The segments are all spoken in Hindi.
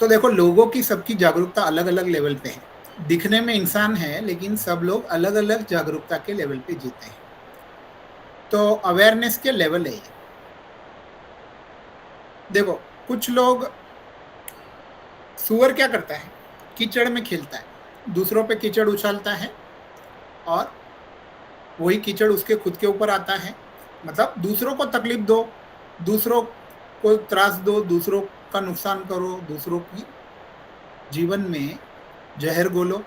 तो देखो, लोगों की सबकी जागरूकता अलग-अलग लेवल पे है। दिखने में इंसान है, लेकिन सब लोग अलग-अलग जागरूकता के लेवल पे जीते हैं। तो अवेयरनेस के लेवल है ये। देखो, कुछ लोग, सूअर क्या करता है? कीचड़ में खेलता है, दूसरों पे कीचड़ उछालता है और वही कीचड़ उसके खुद के ऊपर आता है। मतलब दूसरों को तकलीफ दो, दूसरों को त्रास दो, दूसरों का नुकसान करो, दूसरों की जीवन में जहर घोलो,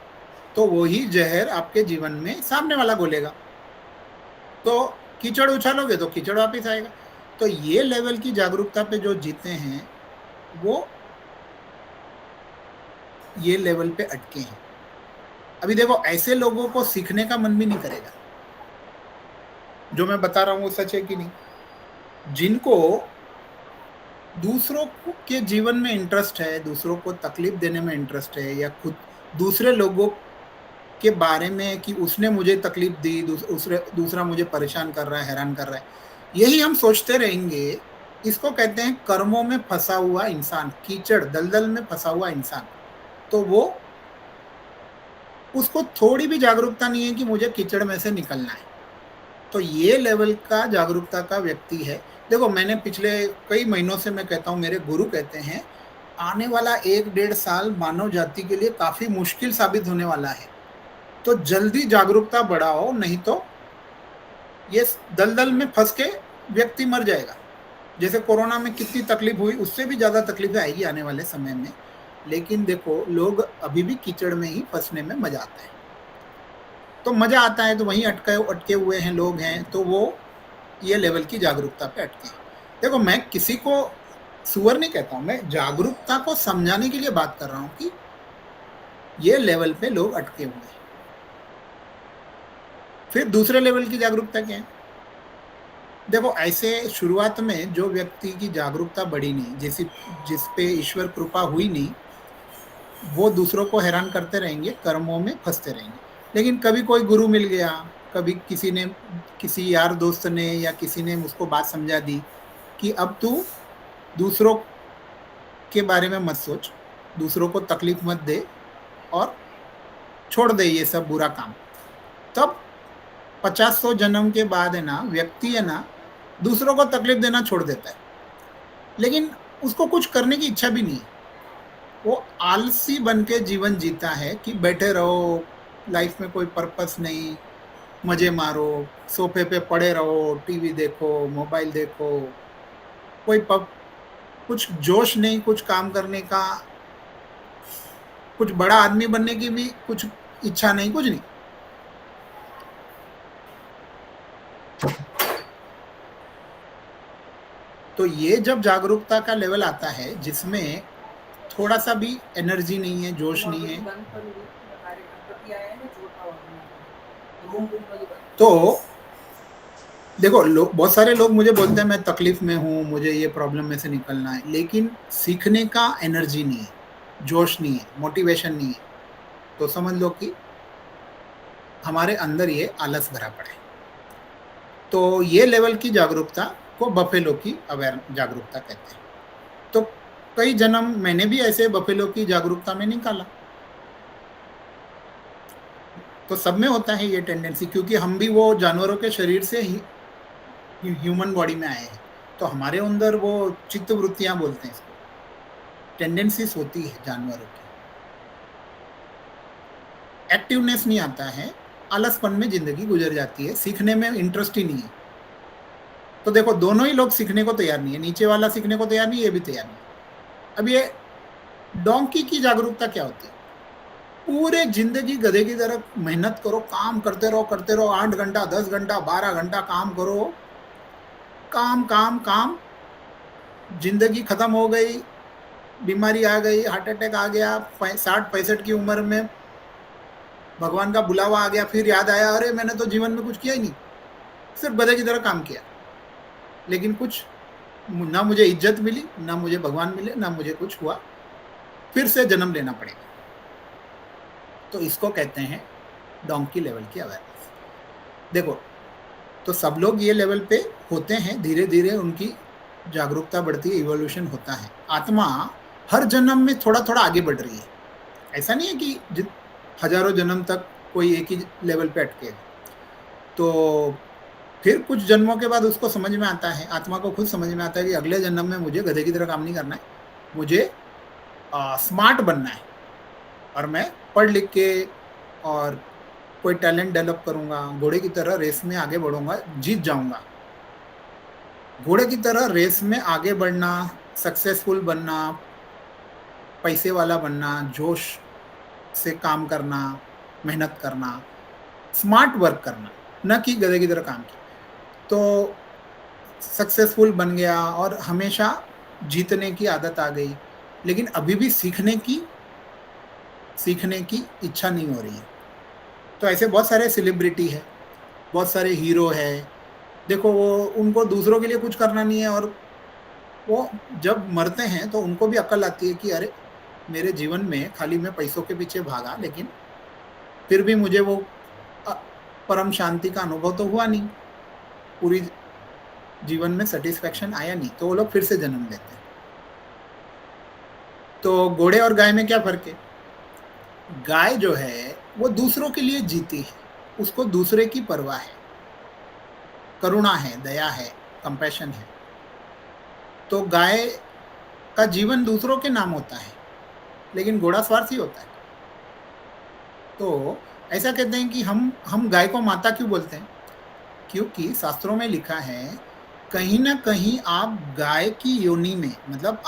तो वही जहर आपके जीवन में सामने वाला घोलेगा। तो कीचड़ उछालोगे तो कीचड़ वापिस आएगा। तो ये लेवल की जागरूकता पे जो जीते हैं, वो ये लेवल पे अटके हैं। अभी देखो, ऐसे लोगों को सीखने का मन भी नहीं करेगा। जो मैं बता रहा हूँ वो सच है कि नहीं? जिनको दूसरों के जीवन में इंटरेस्ट है, दूसरों को तकलीफ देने में इंटरेस्ट है, या खुद दूसरे लोगों के बारे में कि उसने मुझे तकलीफ दी, दूसरा मुझे परेशान कर रहा है, हैरान कर रहा है, यही हम सोचते रहेंगे। इसको कहते हैं कर्मों में फंसा हुआ इंसान, कीचड़ दलदल में फंसा हुआ इंसान। तो वो, उसको थोड़ी भी जागरूकता नहीं है कि मुझे कीचड़ में से निकलना है। तो ये लेवल का जागरूकता का व्यक्ति है। देखो, मैंने पिछले कई महीनों से मैं कहता हूँ, मेरे गुरु कहते हैं, आने वाला 1 डेढ़ साल मानव जाति के लिए काफ़ी मुश्किल साबित होने वाला है। तो जल्दी जागरूकता बढ़ाओ, नहीं तो ये दलदल में फँस के व्यक्ति मर जाएगा। जैसे कोरोना में कितनी तकलीफ हुई, उससे भी ज़्यादा तकलीफ़ें आएगी आने वाले समय में। लेकिन देखो, लोग अभी भी कीचड़ में ही फँसने में मज़ा आता है। तो मज़ा आता है, तो वहीं अटके हुए हैं लोग हैं, तो वो ये लेवल की जागरूकता पे अटके हैं। देखो, मैं किसी को सूअर नहीं कहता हूँ, मैं जागरूकता को समझाने के लिए बात कर रहा हूँ कि ये लेवल पे लोग अटके हुए हैं। फिर दूसरे लेवल की जागरूकता क्या है? देखो, ऐसे शुरुआत में जो व्यक्ति की जागरूकता बढ़ी नहीं, जिस पे ईश्वर कृपा हुई नहीं, वो दूसरों को हैरान करते रहेंगे, कर्मों में फँसते रहेंगे। लेकिन कभी कोई गुरु मिल गया, कभी किसी यार दोस्त ने या किसी ने उसको बात समझा दी कि अब तू दूसरों के बारे में मत सोच, दूसरों को तकलीफ मत दे और छोड़ दे ये सब बुरा काम। तब 50-100 जन्म के बाद है ना, व्यक्ति है ना, दूसरों को तकलीफ देना छोड़ देता है। लेकिन उसको कुछ करने की इच्छा भी नहीं है। वो आलसी बन के जीवन जीता है कि बैठे रहो, लाइफ में कोई पर्पस नहीं, मज़े मारो, सोफ़े पे पड़े रहो, टीवी देखो, मोबाइल देखो, कोई पब कुछ जोश नहीं, कुछ काम करने का, कुछ बड़ा आदमी बनने की भी कुछ इच्छा नहीं, कुछ नहीं। तो ये जब जागरूकता का लेवल आता है, जिसमें थोड़ा-सा भी एनर्जी नहीं है, जोश नहीं है, तो देखो, बहुत सारे लोग मुझे बोलते हैं मैं तकलीफ में हूँ, मुझे ये प्रॉब्लम में से निकलना है, लेकिन सीखने का एनर्जी नहीं है, जोश नहीं है, मोटिवेशन नहीं है। तो समझ लो कि हमारे अंदर ये आलस भरा पड़ा है। तो ये लेवल की जागरूकता को बफेलो की अवेयर जागरूकता कहते हैं। तो कई जन्म मैंने भी ऐसे बफेलो की जागरूकता में निकाला। तो सब में होता है ये टेंडेंसी, क्योंकि हम भी वो जानवरों के शरीर से ही ह्यूमन बॉडी में आए हैं। तो हमारे अंदर वो चित्त वृत्तियाँ बोलते हैं इसको, टेंडेंसीज़ होती है जानवरों की। एक्टिवनेस नहीं आता है, आलसपन में ज़िंदगी गुज़र जाती है, सीखने में इंटरेस्ट ही नहीं है। तो देखो, दोनों ही लोग सीखने को तैयार नहीं है, नीचे वाला सीखने को तैयार नहीं है, ये भी तैयार नहीं है। अब ये डोंकी की जागरूकता क्या होती है? पूरे ज़िंदगी गधे की तरह मेहनत करो, काम करते रहो, 8 घंटा, 10 घंटा, 12 घंटा काम करो, काम, काम, काम, ज़िंदगी खत्म हो गई, बीमारी आ गई, हार्ट अटैक आ गया, 60-65 की उम्र में भगवान का बुलावा आ गया, फिर याद आया, अरे मैंने तो जीवन में कुछ किया ही नहीं, सिर्फ गधे की तरह काम किया। लेकिन कुछ ना मुझे इज्जत मिली, ना मुझे भगवान मिले, ना मुझे कुछ हुआ, फिर से जन्म लेना पड़ेगा। तो इसको कहते हैं डोंकी लेवल की अवेयरनेस। देखो, तो सब लोग ये लेवल पे होते हैं, धीरे-धीरे उनकी जागरूकता बढ़ती है, इवोल्यूशन होता है। आत्मा हर जन्म में थोड़ा-थोड़ा आगे बढ़ रही है। ऐसा नहीं है कि हज़ारों जन्म तक कोई एक ही लेवल पे अटकेगा। तो फिर कुछ जन्मों के बाद उसको समझ में आता है, आत्मा को खुद समझ में आता है कि अगले जन्म में मुझे गधे की तरह काम नहीं करना है। मुझे स्मार्ट बनना है और मैं पढ़ लिख के और कोई टैलेंट डेवलप करूँगा, घोड़े की तरह रेस में आगे बढ़ूँगा, जीत जाऊँगा। घोड़े की तरह रेस में आगे बढ़ना, सक्सेसफुल बनना, पैसे वाला बनना, जोश से काम करना, मेहनत करना, स्मार्ट वर्क करना, ना कि गधे की तरह काम किया। तो सक्सेसफुल बन गया और हमेशा जीतने की आदत आ गई, लेकिन अभी भी सीखने की इच्छा नहीं हो रही है। तो ऐसे बहुत सारे सेलिब्रिटी है, बहुत सारे हीरो है। देखो वो उनको दूसरों के लिए कुछ करना नहीं है और वो जब मरते हैं तो उनको भी अक्ल आती है कि अरे मेरे जीवन में खाली मैं पैसों के पीछे भागा, लेकिन फिर भी मुझे वो अ, परम शांति का अनुभव तो हुआ नहीं, पूरी जीवन में सेटिस्फेक्शन आया नहीं, तो वो लोग फिर से जन्म लेते हैं। तो घोड़े और गाय में क्या फर्क है? गाय जो है वो दूसरों के लिए जीती है, उसको दूसरे की परवाह है, करुणा है, दया है, कंपैशन है। तो गाय का जीवन दूसरों के नाम होता है, लेकिन घोड़ा स्वार्थी होता है। तो ऐसा कहते हैं कि हम गाय को माता क्यों बोलते हैं? क्योंकि शास्त्रों में लिखा है, कहीं न कहीं आप गाय की योनि में, मतलब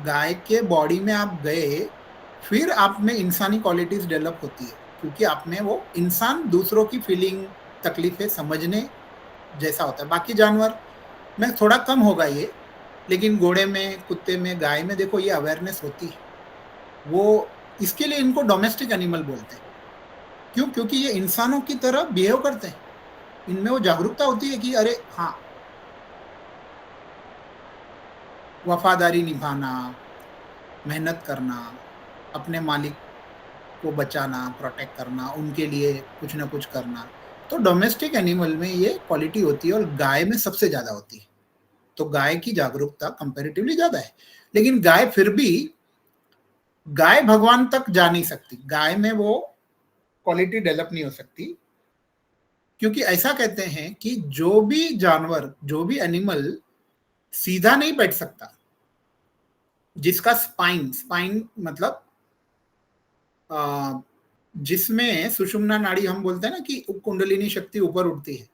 गाय के बॉडी में आप गए, फिर आप में इंसानी क्वालिटीज़ डेवलप होती है, क्योंकि आप में वो इंसान दूसरों की फीलिंग, तकलीफ़ें समझने जैसा होता है। बाकी जानवर में थोड़ा कम होगा ये, लेकिन घोड़े में, कुत्ते में, गाय में देखो ये अवेयरनेस होती है। वो इसके लिए इनको डोमेस्टिक एनिमल बोलते हैं। क्यों? क्योंकि ये इंसानों की तरह बिहेव करते हैं। इनमें वो जागरूकता होती है कि अरे हाँ, वफ़ादारी निभाना, मेहनत करना, अपने मालिक को बचाना, प्रोटेक्ट करना, उनके लिए कुछ न कुछ करना। तो डोमेस्टिक एनिमल में ये क्वालिटी होती है और गाय में सबसे ज़्यादा होती है। तो गाय की जागरूकता कंपैरेटिवली ज़्यादा है। लेकिन गाय भगवान तक जा नहीं सकती। गाय में वो क्वालिटी डेवलप नहीं हो सकती, क्योंकि ऐसा कहते हैं कि जो भी जानवर, जो भी एनिमल सीधा नहीं बैठ सकता, जिसका स्पाइन स्पाइन मतलब जिसमें सुषुम्ना नाड़ी हम बोलते हैं ना कि कुंडलिनी शक्ति ऊपर उठती है,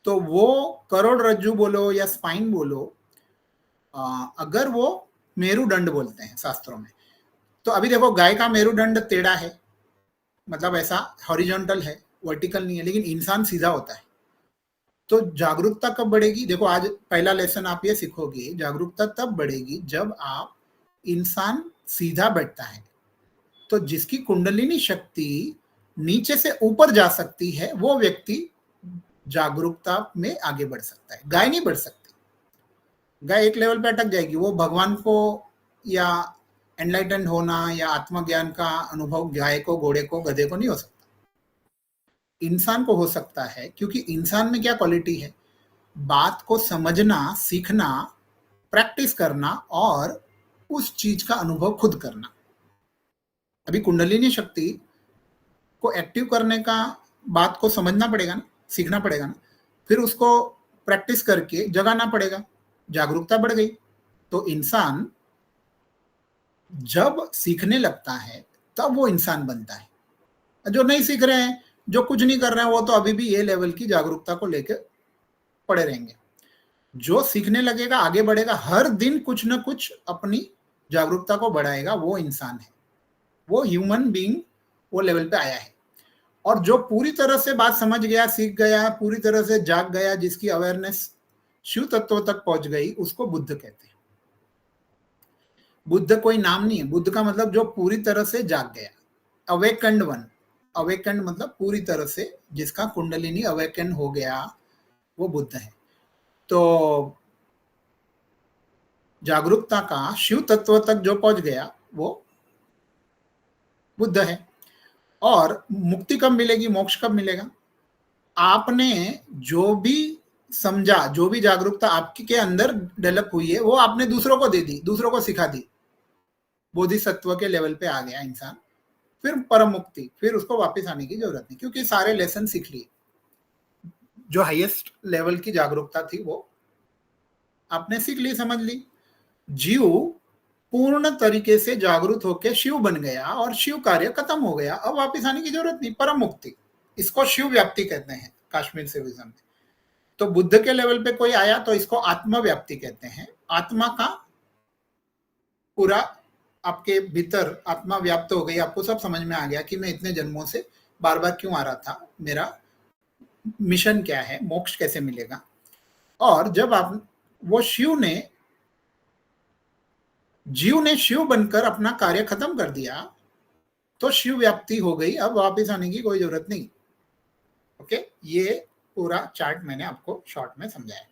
तो वो करोड़रज्जु बोलो या स्पाइन बोलो, अगर वो मेरुदंड बोलते हैं शास्त्रों में। तो अभी देखो गाय का मेरुदंड टेढ़ा है, मतलब ऐसा हॉरिजॉन्टल है, वर्टिकल नहीं है, लेकिन इंसान सीधा होता है। तो जागरूकता कब बढ़ेगी? देखो आज पहला लेसन आप ये सीखोगे, जागरूकता तब बढ़ेगी जब आप इंसान सीधा बैठता है। तो जिसकी कुंडलिनी शक्ति नीचे से ऊपर जा सकती है, वो व्यक्ति जागरूकता में आगे बढ़ सकता है। गाय नहीं बढ़ सकती। गाय एक लेवल पे अटक जाएगी, वो भगवान को या एनलाइटेंड होना या आत्मज्ञान का अनुभव गाय को, घोड़े को, गधे को नहीं हो सकता। इंसान को हो सकता है, क्योंकि इंसान में क्या क्वालिटी है? बात को समझना, सीखना, प्रैक्टिस करना और उस चीज का अनुभव खुद करना। अभी कुंडलिनी शक्ति को एक्टिव करने का बात को समझना पड़ेगा ना, सीखना पड़ेगा ना, फिर उसको प्रैक्टिस करके जगाना पड़ेगा, जागरूकता बढ़ गई। तो इंसान जब सीखने लगता है तब वो इंसान बनता है। जो नहीं सीख रहे हैं, जो कुछ नहीं कर रहे हैं, वो तो अभी भी ये लेवल की जागरूकता को लेकर पड़े रहेंगे। जो सीखने लगेगा, आगे बढ़ेगा, हर दिन कुछ ना कुछ अपनी जागरूकता को बढ़ाएगा, वो इंसान है, वो ह्यूमन बीइंग वो लेवल पे आया है। और जो पूरी तरह से बात समझ गया, सीख गया, पूरी तरह से जाग गया, जिसकी अवेयरनेस शिव तत्व तक पहुंच गई, उसको बुद्ध कहते हैं। बुद्ध कोई नाम नहीं है, बुद्ध का मतलब जो पूरी तरह से जाग गया, अवेकंड वन। अवेकंड मतलब पूरी तरह से जिसका कुंडलिनी अवेकन हो गया, वो बुद्ध है। तो जागरूकता का शिव तत्व तक जो पहुंच गया, वो बुद्ध है। और मुक्ति कब मिलेगी, मोक्ष कब मिलेगा? आपने जो भी समझा, जो भी जागरूकता आपके के अंदर डेवलप हुई है वो आपने दूसरों को दे दी, दूसरों को सिखा दी, बोधिसत्व के लेवल पे आ गया इंसान, फिर परम मुक्ति, फिर उसको वापस आने की जरूरत नहीं, क्योंकि सारे लेसन सीख लिए। जो हाईएस्ट लेवल की जागरूकता थी वो आपने सीख ली, समझ ली। जीव पूर्ण तरीके से जागरूक होकर शिव बन गया और शिव कार्य खत्म हो गया, अब वापस आने की जरूरत नहीं, परम मुक्ति। इसको शिव व्याप्ति कहते हैं कश्मीर सिविज्म में। तो बुद्ध के लेवल पे कोई आया तो इसको आत्म व्याप्ति कहते हैं। आत्मा का पूरा आपके भीतर आत्मा व्याप्त हो गई, आपको सब समझ में आ गया कि मैं इतने जन्मों से बार बार क्यों आ रहा था, मेरा मिशन क्या है, मोक्ष कैसे मिलेगा। और जब आप वो जीव ने शिव बनकर अपना कार्य खत्म कर दिया तो शिव व्याप्ति हो गई, अब वापस आने की कोई जरूरत नहीं। ओके, ये पूरा चार्ट मैंने आपको शॉर्ट में समझाया।